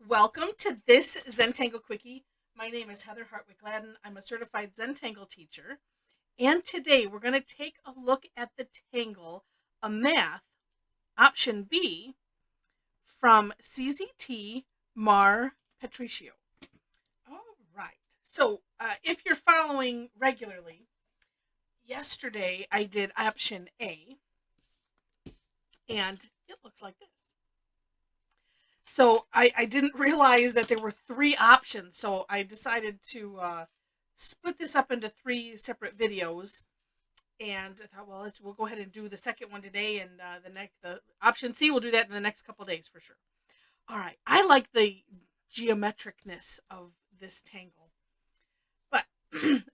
Welcome to this Zentangle Quickie. My name is Heather Hartwick Gladden. I'm a certified Zentangle teacher. And today we're going to take a look at the tangle Amath, option B, from CZT Mar Patricio. All right. So if you're following regularly, yesterday I did option A, and it looks like this. So I didn't realize that there were three options. So I decided to split this up into three separate videos. And I thought, well, we'll go ahead and do the second one today, and the option C, we'll do that in the next couple days for sure. All right, I like the geometricness of this tangle, but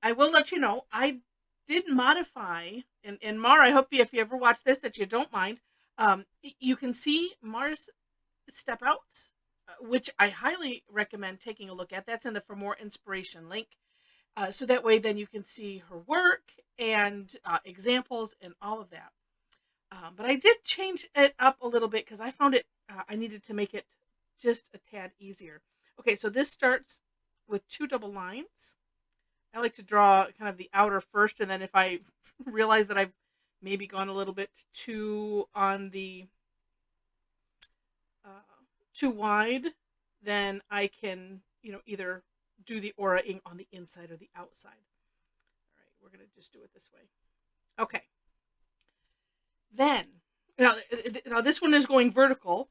I will let you know I did modify. And Mar, I hope if you ever watch this that you don't mind. You can see Mar's step outs, which I highly recommend taking a look at. That's in the For More Inspiration link. So that way then you can see her work and examples and all of that. But I did change it up a little bit because I found it, I needed to make it just a tad easier. Okay, so this starts with two double lines. I like to draw kind of the outer first, and then if I realize that I've maybe gone a little bit too on the too wide, then I can, either do the aura-ing on the inside or the outside. All right, we're going to just do it this way. Okay. Then, now this one is going vertical,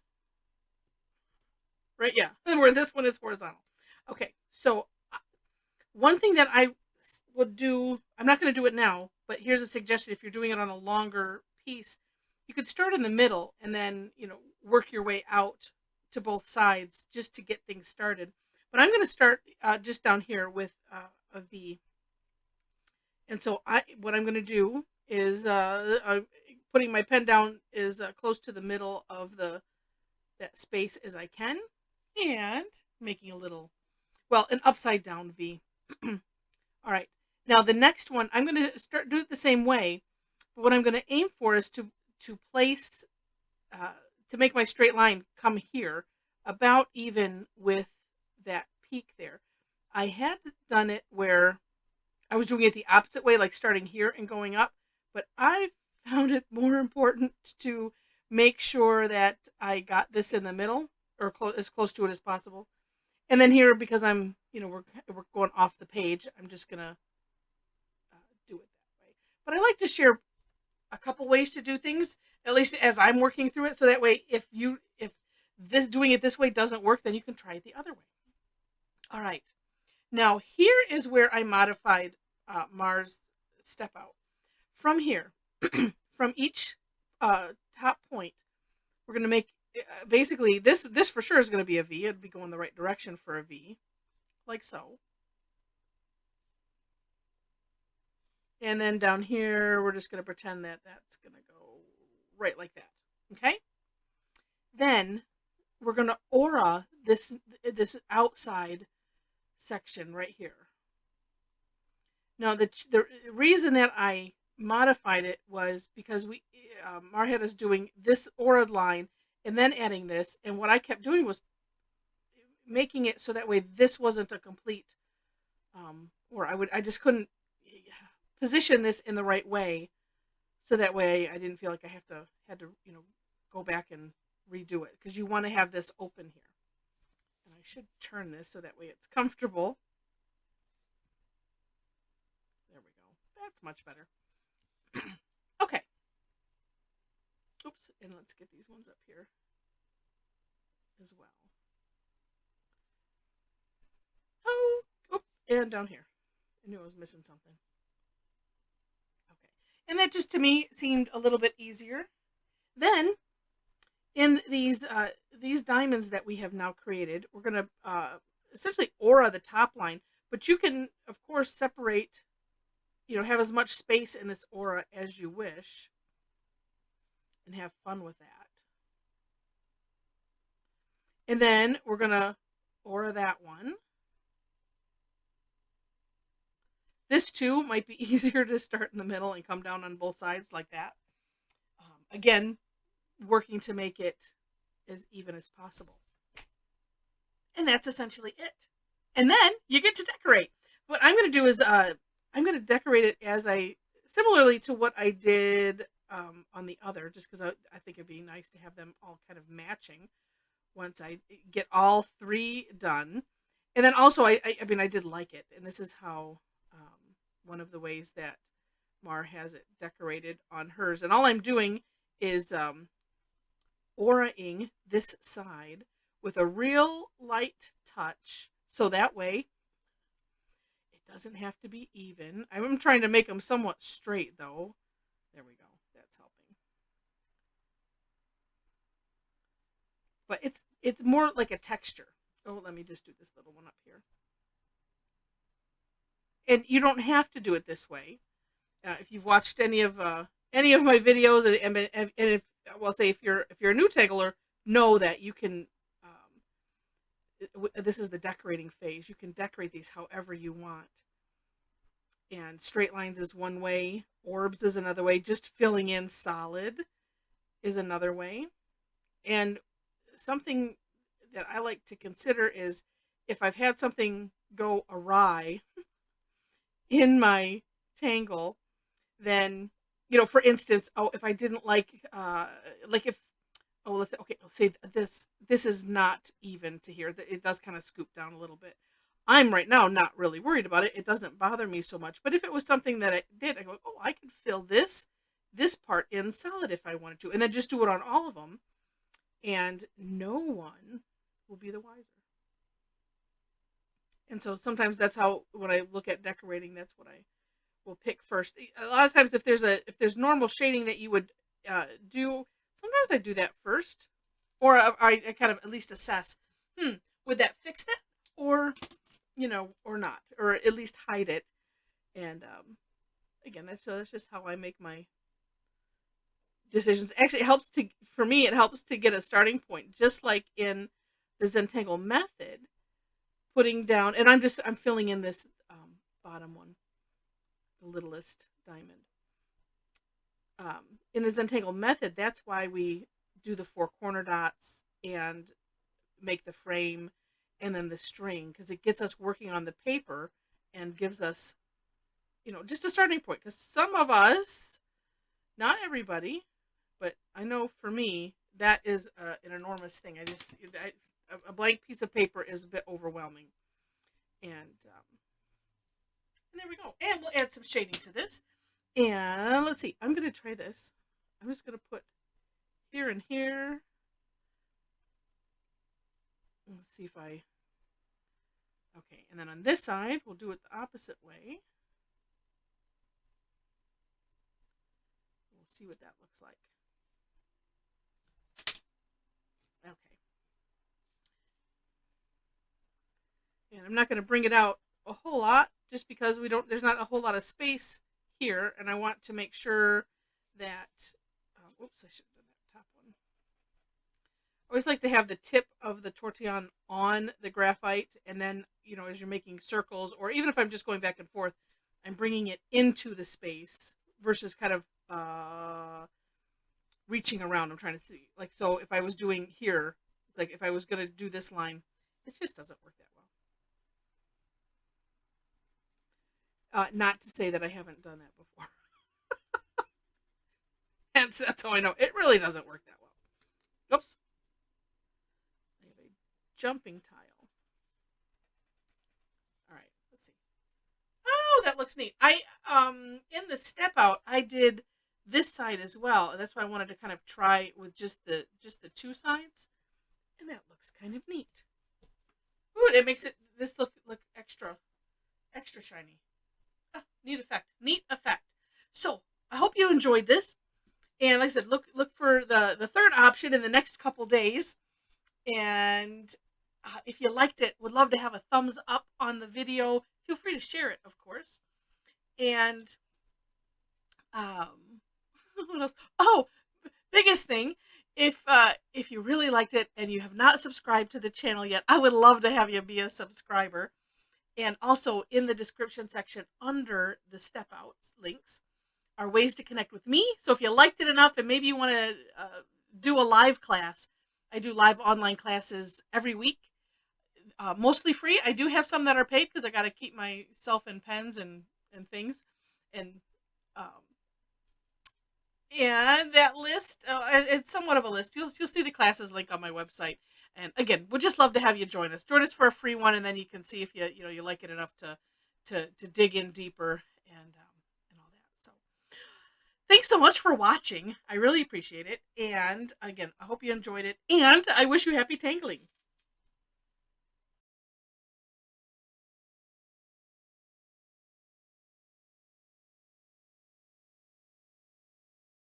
right? Yeah, where this one is horizontal. Okay, so one thing that I would do, I'm not going to do it now, but here's a suggestion. If you're doing it on a longer piece, you could start in the middle and then, work your way out to both sides just to get things started. But I'm going to start just down here with a V. And so what I'm going to do is putting my pen down as close to the middle of that space as I can, and making a little, an upside down V. All right. Now the next one, I'm going to do it the same way. But what I'm going to aim for is to place, to make my straight line come here about even with that peak there. I had done it where I was doing it the opposite way, like starting here and going up, but I found it more important to make sure that I got this in the middle, or as close to it as possible. And then here, because I'm, we're going off the page, I'm just gonna do it that way. But I like to share a couple ways to do things, at least as I'm working through it, so that way if this doing it this way doesn't work, then you can try it the other way. All right. Now here is where I modified Mar's step out. From here, from each top point, we're going to make basically this for sure is going to be a V. It'd be going the right direction for a V, like so. And then down here, we're just going to pretend that that's going to go right like that. Okay. Then we're going to aura this outside section right here. Now the reason that I modified it was because Mar had us doing this aura line and then adding this, and what I kept doing was making it so that way this wasn't a complete, or I just couldn't position this in the right way, so that way I didn't feel like I had to go back and redo it, because you want to have this open here. And I should turn this so that way it's comfortable. There we go. That's much better. Okay. Oops, and let's get these ones up here as well. Oh, and down here. I knew I was missing something. Okay. And that just to me seemed a little bit easier. Then in these diamonds that we have now created, we're going to essentially aura the top line, but you can of course separate, have as much space in this aura as you wish and have fun with that. And then we're going to aura that one. This too might be easier to start in the middle and come down on both sides like that. Again, working to make it as even as possible. And that's essentially it. And then you get to decorate. What I'm going to do is I'm going to decorate it similarly to what I did on the other, just because I think it'd be nice to have them all kind of matching once I get all three done. And then also, I mean, I did like it. And this is how one of the ways that Mar has it decorated on hers. And all I'm doing is auraing this side with a real light touch. So that way it doesn't have to be even. I'm trying to make them somewhat straight though. There we go. That's helping. But it's more like a texture. Oh, let me just do this little one up here. And you don't have to do it this way. If you've watched any of my videos, and if well, say if you're a new tangler, know that you can. This is the decorating phase. You can decorate these however you want. And straight lines is one way. Orbs is another way. Just filling in solid is another way. And something that I like to consider is if I've had something go awry in my tangle, then, for instance, if I didn't like if, let's say this is not even to here. It does kind of scoop down a little bit. I'm right now not really worried about it. It doesn't bother me so much. But if it was something that I did, I go, I could fill this part in solid if I wanted to, and then just do it on all of them, and no one will be the wiser. And so sometimes that's how, when I look at decorating, that's what I will pick first. A lot of times, if there's normal shading that you would do, sometimes I do that first, or I kind of at least assess, would that fix that, or or not, or at least hide it. And again, that's just how I make my decisions. Actually, for me it helps to get a starting point, just like in the Zentangle method, putting down, and I'm filling in this bottom one, the littlest diamond. In the Zentangle method, that's why we do the 4 corner dots and make the frame and then the string, because it gets us working on the paper and gives us, just a starting point. Because some of us, not everybody, but I know for me, that is an enormous thing. A blank piece of paper is a bit overwhelming. And there we go. And we'll add some shading to this. And let's see, I'm going to try this. I'm just going to put here and here. Let's see if okay, and then on this side, we'll do it the opposite way. We'll see what that looks like. Okay. And I'm not going to bring it out a whole lot, just because there's not a whole lot of space here, and I want to make sure that, oops, I should have done that top one. I always like to have the tip of the tortillon on the graphite, and then, as you're making circles, or even if I'm just going back and forth, I'm bringing it into the space versus kind of reaching around. I'm trying to see, so if I was doing here, if I was going to do this line, it just doesn't work that well. Not to say that I haven't done that before. That's how I know it really doesn't work that well. Oops. I have a jumping tile. All right, let's see. Oh, that looks neat. In the step out, I did this side as well, and that's why I wanted to kind of try with just the 2 sides, and that looks kind of neat. Ooh, it makes this look extra shiny. Oh, neat effect. So I hope you enjoyed this, and like I said, look for the third option in the next couple days. And if you liked it, would love to have a thumbs up on the video. Feel free to share it, of course. And what else? Oh, biggest thing, if you really liked it and you have not subscribed to the channel yet, I would love to have you be a subscriber. And also in the description section under the step outs links are ways to connect with me. So if you liked it enough and maybe you want to do a live class, I do live online classes every week. mostly free. I do have some that are paid because I got to keep myself in pens and things, and um, and that list, it's somewhat of a list. You'll see the classes link on my website. And again, we'd just love to have you join us. Join us for a free one, and then you can see if you like it enough to dig in deeper and all that. So thanks so much for watching. I really appreciate it. And again, I hope you enjoyed it. And I wish you happy tangling.